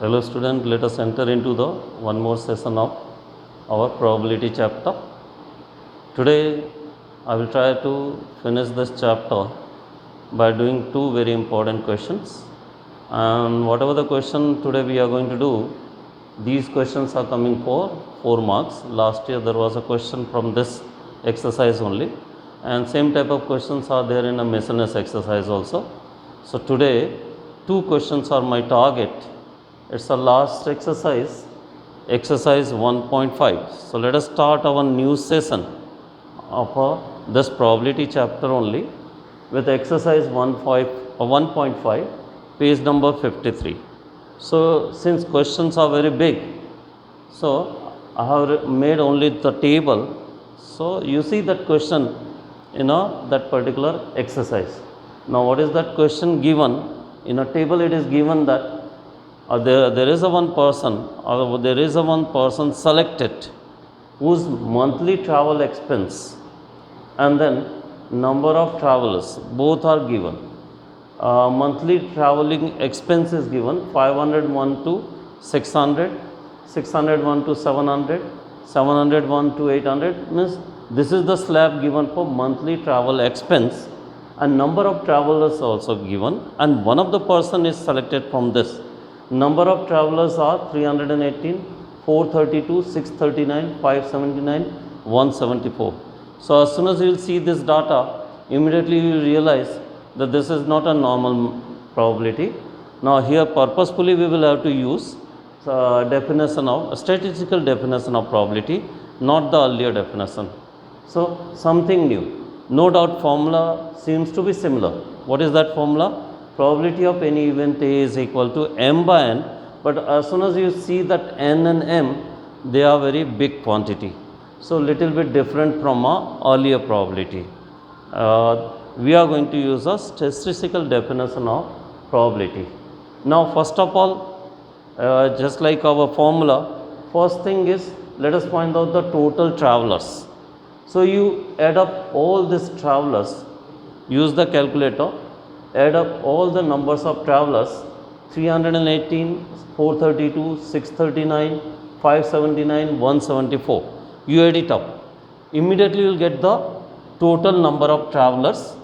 Hello student, let us enter into the one more session of our probability chapter. Today I will try to finish this chapter by doing two very important questions, and whatever the question today we are going to do, these questions are coming for 4 marks. Last year there was a question from this exercise only, and same type of questions are there in a miscellaneous exercise also. So today two questions are my target. It's the last exercise, exercise 1.5. So let us start our new session of this probability chapter only with exercise 1.5, page number 53. So since questions are very big, so I have made only the table. So you see that question in that particular exercise. Now what is that question given? In a table it is given that there is a one person selected whose monthly travel expense and then number of travelers both are given. Monthly traveling expense is given 501 to 600, 601 to 700, 701 to 800, means this is the slab given for monthly travel expense, and number of travelers also given, and one of the person is selected from this. Number of travelers are 318, 432, 639, 579, 174. So as soon as you will see this data, immediately you will realize that this is not a normal probability. Now here purposefully we will have to use definition of statistical definition of probability, not the earlier definition. So something new. No doubt formula seems to be similar. What is that formula? Probability of any event A is equal to m by n, but as soon as you see that n and m, they are very big quantity. So little bit different from our earlier probability. We are going to use a statistical definition of probability. Now first of all, just like our formula, first thing is let us find out the total travelers. So you add up all these travelers, use the calculator, add up all the numbers of travelers 318, 432, 639, 579, 174. You add it up. Immediately you will get the total number of travelers,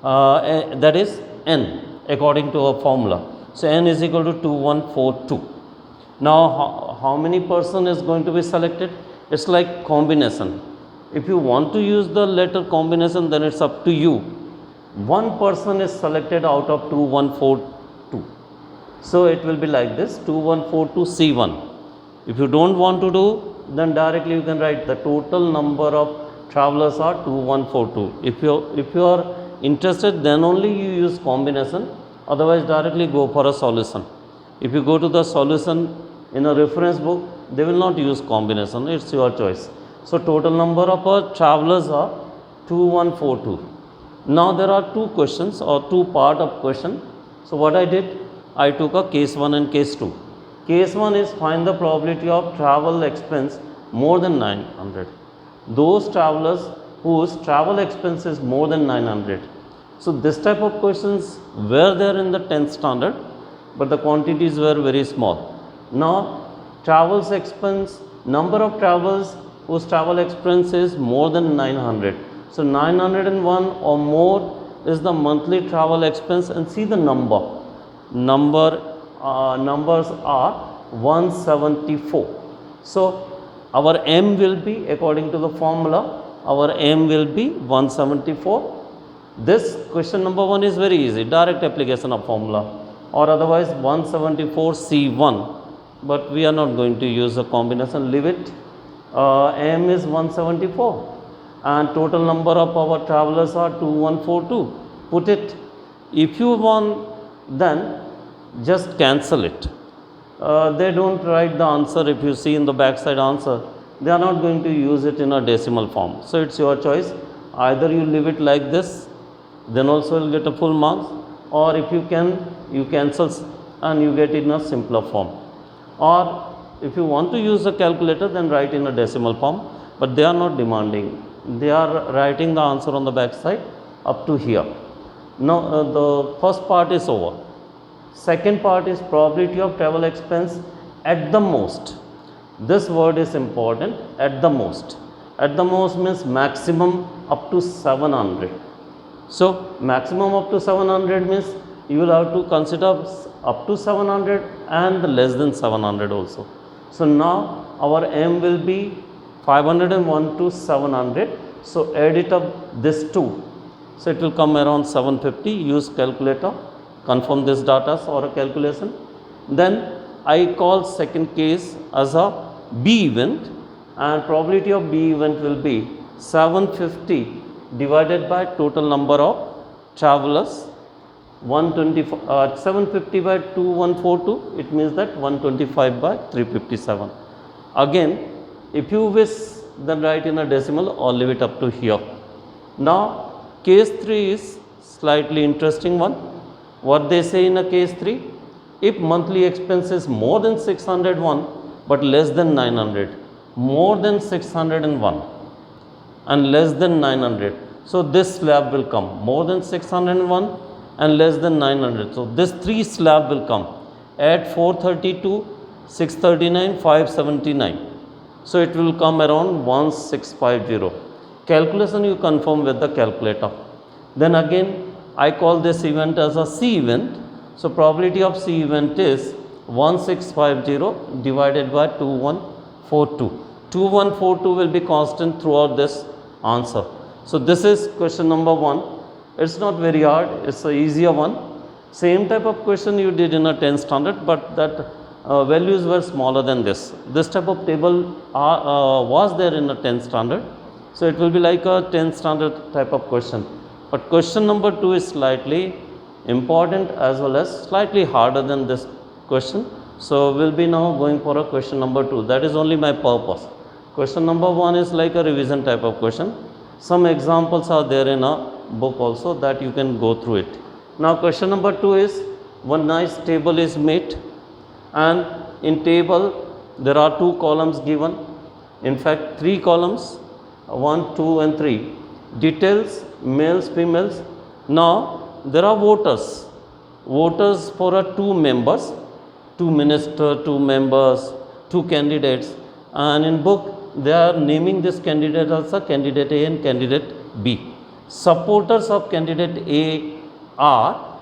that is n according to our formula. So n is equal to 2142. Now how many person is going to be selected? It's like combination. If you want to use the letter combination, then it's up to you. One person is selected out of 2142. So it will be like this, 2142 C1. If you don't want to do, then directly you can write the total number of travelers are 2142. If you are interested, then only you use combination, otherwise directly go for a solution. If you go to the solution in a reference book, they will not use combination, it's your choice. So total number of travelers are 2142. Now there are two questions or two part of question. So what I did, I took a case 1 and case 2. Case 1 is find the probability of travel expense more than 900. Those travelers whose travel expense is more than 900. So this type of questions were there in the 10th standard, but the quantities were very small. Now travels expense, number of travels whose travel expense is more than 900. So 901 or more is the monthly travel expense, and see the numbers are 174. So our m will be, according to the formula, our m will be 174. This question number 1 is very easy, direct application of formula, or otherwise 174 C1, but we are not going to use a combination, leave it. M is 174 and total number of our travelers are 2142. Put it. If you want, then just cancel it. They don't write the answer. If you see in the backside answer, they are not going to use it in a decimal form. So it's your choice. Either you leave it like this, then also you'll get a full marks, or if you can, you cancel and you get it in a simpler form. Or if you want to use a calculator, then write in a decimal form, but they are not demanding. They are writing the answer on the back side up to here. Now the first part is over. Second part is probability of travel expense at the most. This word is important, at the most. At the most means maximum up to 700. So, maximum up to 700 means you will have to consider up to 700 and less than 700 also. So, now our M will be 501 to 700. So, add it up this two. So, it will come around 750. Use calculator, confirm this data or a calculation. Then I call second case as a B event, and probability of B event will be 750 divided by total number of travelers 750 by 2142, it means that 125 by 357. Again, if you wish, then write in a decimal or leave it up to here. Now, case 3 is slightly interesting one. What they say in a case 3, if monthly expense is more than 601 but less than 900, more than 601 and less than 900. So, this slab will come more than 601 and less than 900. So, this 3 slab will come at 432, 639, 579. So, it will come around 1650. Calculation you confirm with the calculator. Then again I call this event as a C event. So, probability of C event is 1650 divided by 2142. 2142 will be constant throughout this answer. So, this is question number 1. It is not very hard, it is a easier one. Same type of question you did in a 10th standard, but that values were smaller than this. This type of table was there in a 10th standard. So, it will be like a 10th standard type of question. But question number 2 is slightly important as well as slightly harder than this question. So, we will be now going for a question number 2. That is only my purpose. Question number 1 is like a revision type of question. Some examples are there in a book also that you can go through it. Now, question number 2 is one nice table is made, and in table there are 2 columns given. In fact, 3 columns, 1, 2 and 3. Details, males, females. Now, there are voters. Voters for a 2 members, 2 minister, 2 members, 2 candidates, and in book they are naming this candidate as a candidate A and candidate B. Supporters of candidate A are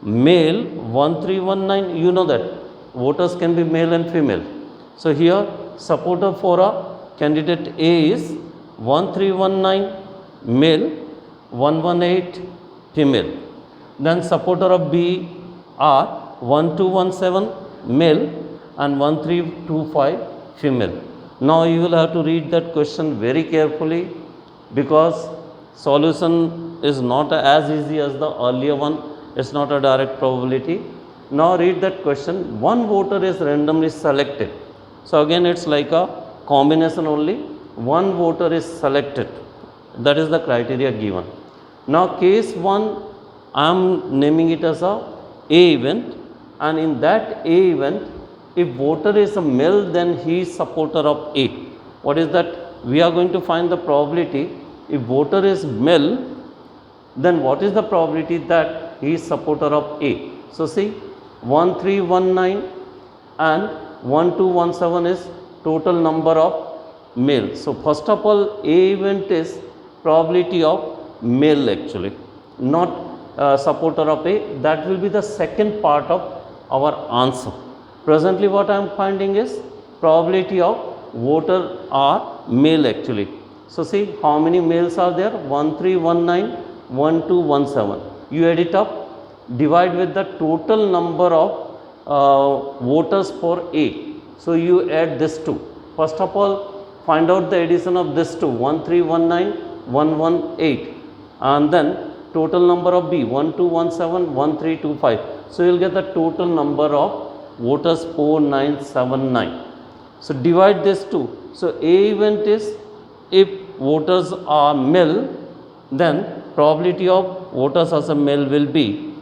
male 1319, you know that voters can be male and female. So, here supporter for a candidate A is 1319 male, 118 female. Then supporter of B are 1217 male and 1325 female. Now, you will have to read that question very carefully, because solution is not as easy as the earlier one. It is not a direct probability. Now, read that question. One voter is randomly selected. So, again it is like a combination only. One voter is selected. That is the criteria given. Now, case 1 I am naming it as a A event, and in that A event, if voter is a male, then he is supporter of A. What is that? We are going to find the probability. If voter is male, then what is the probability that he is supporter of A? So, see 1319 and 1217 is total number of male. So, first of all, A event is probability of male actually, not supporter of A. That will be the second part of our answer. Presently what I am finding is probability of voter are male actually. So, see how many males are there? 1319, 1217. You add it up, divide with the total number of voters for A. So, you add this two. First of all, find out the addition of this two, 1319, 118, and then total number of B, 1217, 1325. So, you will get the total number of voters 4979. So, divide this two. So, A event is if voters are male, then probability of voters as a male will be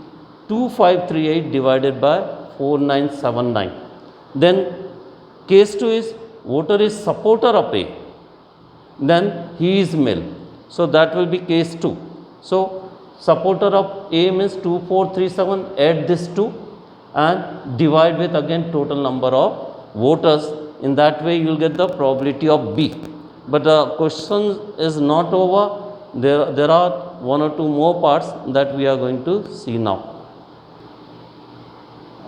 2538 divided by 4979. Then case 2 is voter is supporter of A, then he is male. So, that will be case 2. So, supporter of A means 2437, add this 2 and divide with again total number of voters. In that way you will get the probability of B. But the question is not over. There are one or two more parts that we are going to see now.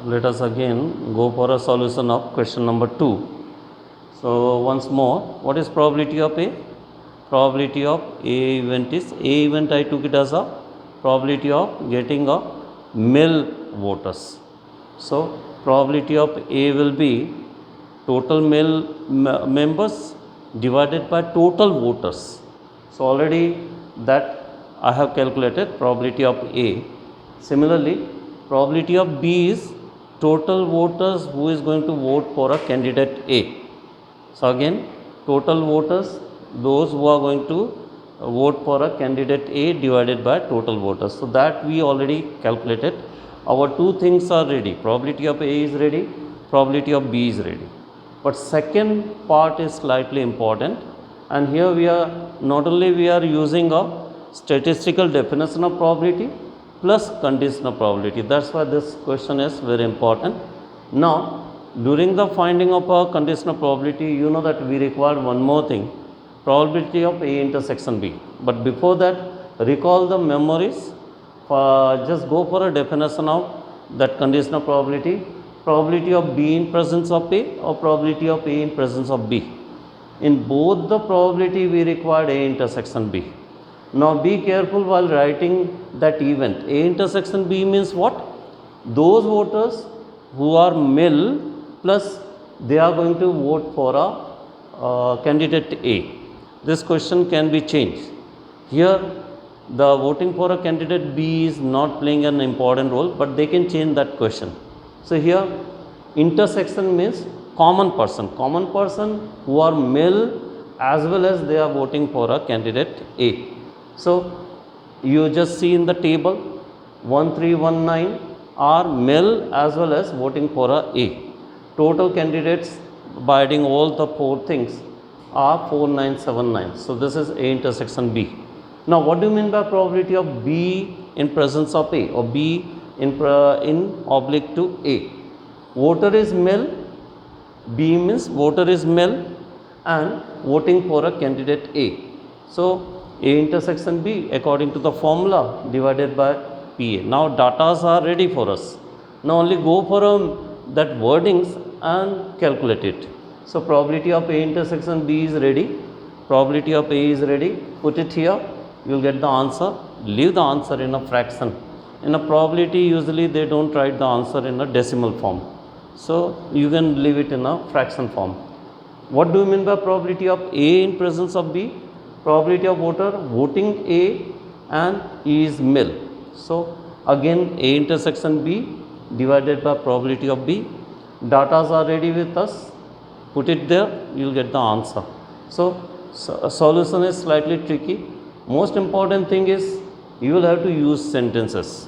Let us again go for a solution of question number 2. So once more, what is probability of A? Probability of A event is, A event I took it as a probability of getting a male voters. So probability of A will be total male members divided by total voters. So already that I have calculated probability of A. Similarly, probability of B is total voters who is going to vote for a candidate A. So again, total voters, those who are going to vote for a candidate A divided by total voters. So that we already calculated. Our two things are ready. Probability of A is ready, probability of B is ready. But second part is slightly important, and here we are not only we are using a statistical definition of probability plus conditional probability. That's why this question is very important. Now, during the finding of a conditional probability, you know that we require one more thing, probability of A intersection B. But before that, recall the memories. Just go for a definition of that conditional probability. Probability of B in presence of A or probability of A in presence of B. In both the probability we required A intersection B. Now be careful while writing that event. A intersection B means what? Those voters who are male plus they are going to vote for a candidate A. This question can be changed. Here the voting for a candidate B is not playing an important role, but they can change that question. So here intersection means common person who are male as well as they are voting for a candidate A. So you just see in the table 1319 are male as well as voting for a. Total candidates by adding all the four things are 4979. So this is A intersection B. Now what do you mean by probability of B in presence of A or B in oblique to A? Voter is male, B means voter is male and voting for a candidate A. So A intersection B according to the formula divided by PA. Now datas are ready for us. Now only go for that wordings and calculate it. So probability of A intersection B is ready. Probability of A is ready. Put it here. You will get the answer. Leave the answer in a fraction. In a probability usually they don't write the answer in a decimal form. So you can leave it in a fraction form. What do you mean by probability of A in presence of B? Probability of voter voting A and E is male. So again A intersection B divided by probability of B. Datas are ready with us. Put it there, you will get the answer. So solution is slightly tricky. Most important thing is you will have to use sentences.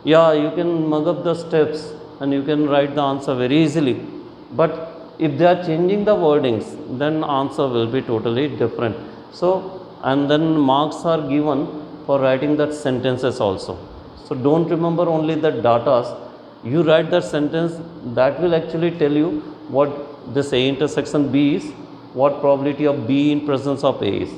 Yeah, you can mug up the steps and you can write the answer very easily. But if they are changing the wordings, then answer will be totally different. So, and then marks are given for writing that sentences also. So don't remember only the datas. You write that sentence, that will actually tell you what this A intersection B is, what probability of B in presence of A is.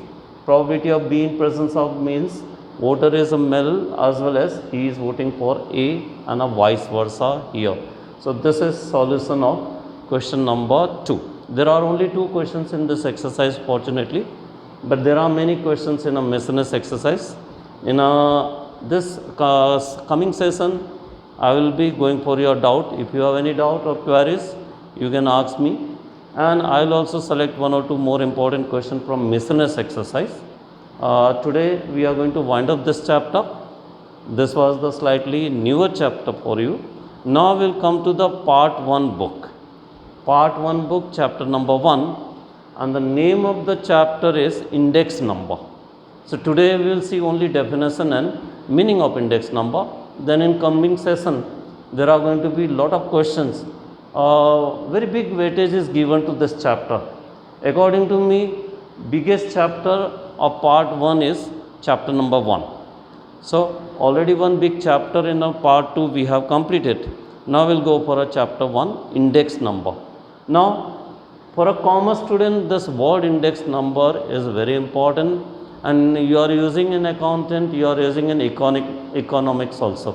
Probability of B in presence of means voter is a male as well as he is voting for A and a vice versa here. So this is solution of question number 2. There are only 2 questions in this exercise fortunately, but there are many questions in a miscellaneous exercise. In this coming session, I will be going for your doubt. If you have any doubt or queries, you can ask me. And I will also select 1 or 2 more important questions from miscellaneous exercise. Today we are going to wind up this chapter. This was the slightly newer chapter for you. Now we will come to the part 1 book. Part 1 book, chapter number 1, and the name of the chapter is index number. So today we will see only definition and meaning of index number. Then in coming session there are going to be lot of questions. Very big weightage is given to this chapter. According to me, biggest chapter of part 1 is chapter number 1. So already one big chapter in a part 2 we have completed. Now we'll go for a chapter 1, index number. Now for a commerce student, this word index number is very important, and you are using in accountant, you are using in economics also.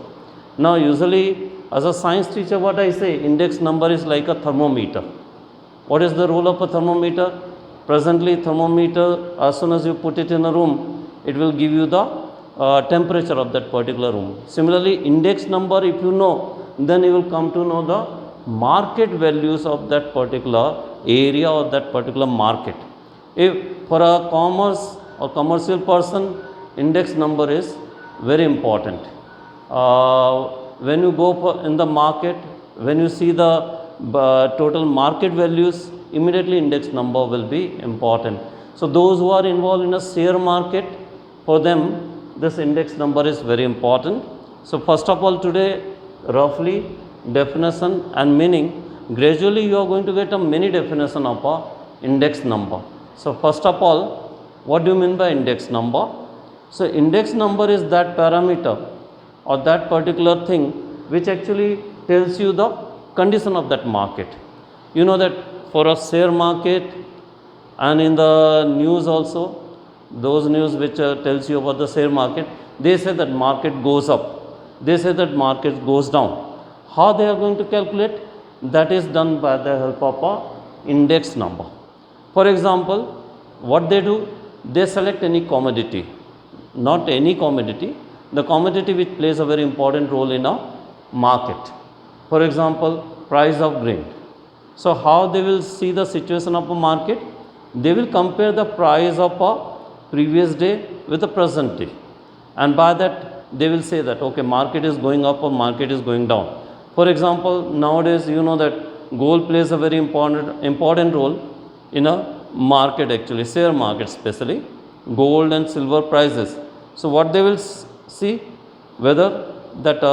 Now usually as a science teacher, what I say, index number is like a thermometer. What is the role of a thermometer? Presently thermometer, as soon as you put it in a room, it will give you the temperature of that particular room. Similarly, index number, if you know, then you will come to know the market values of that particular area or that particular market. If for a commerce or commercial person, index number is very important. When you go for in the market, when you see the total market values, immediately index number will be important. So those who are involved in a share market, for them this index number is very important. So first of all, today roughly definition and meaning, gradually you are going to get a many definition of a index number. So first of all, what do you mean by index number? So index number is that parameter or that particular thing which actually tells you the condition of that market. You know that for a share market, and in the news also, those news which tells you about the share market, they say that market goes up, they say that market goes down. How they are going to calculate? That is done by the help of a index number. For example, what they do, they select any commodity, not any commodity, the commodity which plays a very important role in a market. For example, price of grain. So how they will see the situation of a market? They will compare the price of a previous day with the present day, and by that they will say that okay, market is going up or market is going down. For example, nowadays you know that gold plays a very important role in a market, actually share market, especially gold and silver prices. So what they will see, whether that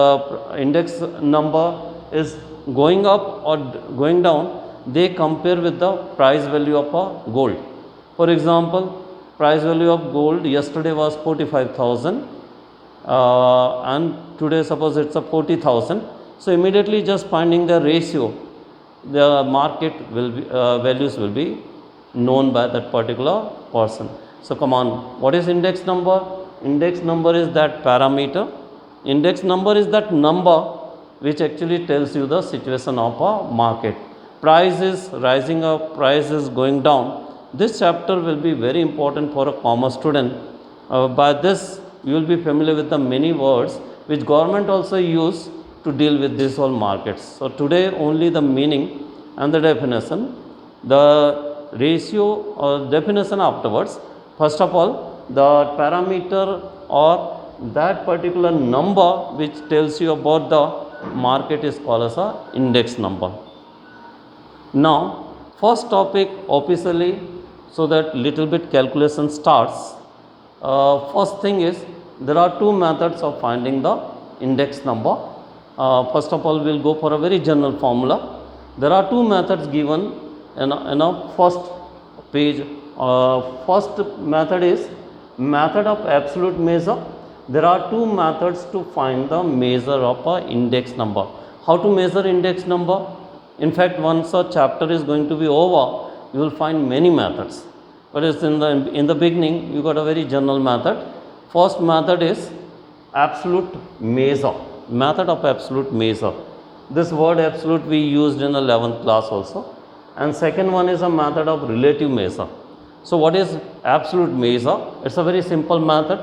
index number is going up or going down, they compare with the price value of a gold. For example, price value of gold yesterday was 45,000 and today suppose it's a 40,000. So immediately just finding the ratio, the market will be, values will be known by that particular person. So come on, what is index number? Index number is that parameter. Index number is that number which actually tells you the situation of a market. Price is rising up, price is going down. This chapter will be very important for a commerce student. By this you will be familiar with the many words which government also use to deal with these all markets. So today only the meaning and the definition, the ratio or definition afterwards. First of all, the parameter or that particular number which tells you about the market is called as a index number. Now first topic officially, so that little bit calculation starts. First thing is, there are two methods of finding the index number. First of all, we will go for a very general formula. There are two methods given in a first page. First method is method of absolute measure. There are two methods to find the measure of a index number. How to measure index number? In fact, once a chapter is going to be over, you will find many methods, but it's in the beginning you got a very general method. First method is absolute measure, method of absolute measure. This word absolute we used in 11th class also. And second one is a method of relative measure. So what is absolute measure? It's a very simple method,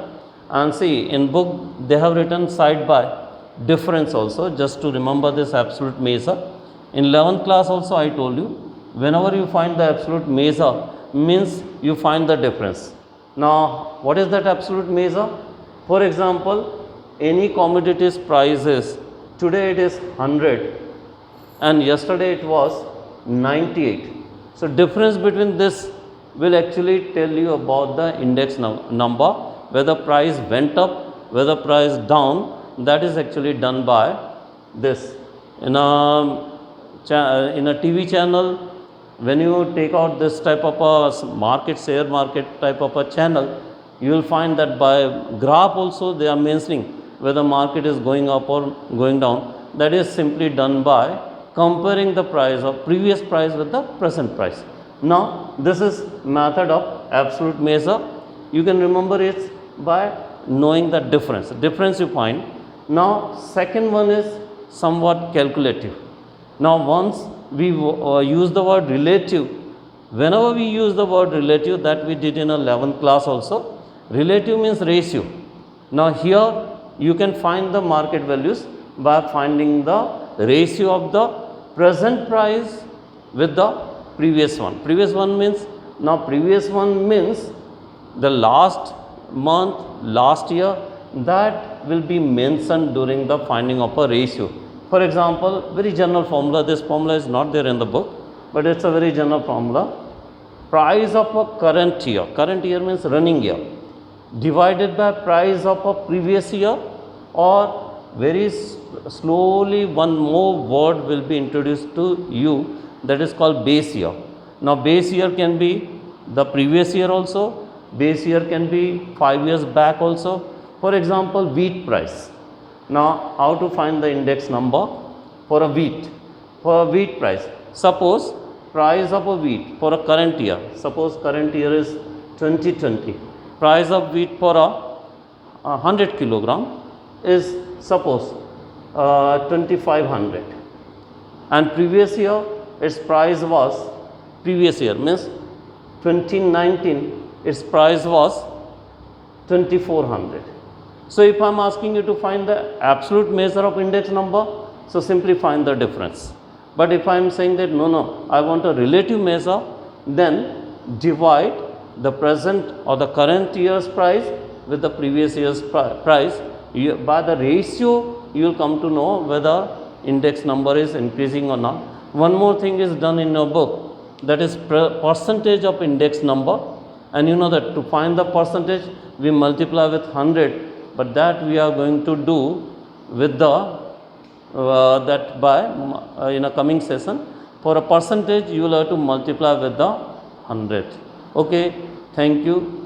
and see in book they have written side by difference also, just to remember this absolute measure. In 11th class also I told you, whenever you find the absolute measure means you find the difference. Now what is that absolute measure? For example, any commodity's price is, today it is 100 and yesterday it was 98. So difference between this will actually tell you about the index number, whether price went up, whether price down. That is actually done by this. In a TV channel, when you take out this type of a market, share market type of a channel, you will find that by graph also they are mentioning whether market is going up or going down. that is simply done by comparing the price of previous price with the present price. Now this is method of absolute measure. You can remember it by knowing the difference you find. Now second one is somewhat calculative. Now once we use the word relative, whenever we use the word relative, that we did in 11th class also, relative means ratio. Now here you can find the market values by finding the ratio of the present price with the previous one. Previous one means the last month, last year, that will be mentioned during the finding of a ratio. For example, very general formula, this formula is not there in the book, but it's a very general formula. Price of a current year means running year, divided by price of a previous year, or very slowly one more word will be introduced to you, that is called base year. Now base year can be the previous year also, base year can be 5 years back also. For example, wheat price. Now how to find the index number for a wheat? For a wheat price, suppose price of a wheat for a current year, suppose current year is 2020, price of wheat for a 100 kilogram is suppose 2500, and previous year its price was, previous year means 2019, its price was 2400. So if I am asking you to find the absolute measure of index number, so simply find the difference. But if I am saying that no, I want a relative measure, then divide the present or the current year's price with the previous year's price. By the ratio you will come to know whether index number is increasing or not. One more thing is done in your book, that is percentage of index number, and you know that to find the percentage we multiply with 100, but that we are going to do with the that by in a coming session. For a percentage you will have to multiply with the 100. Okay, thank you.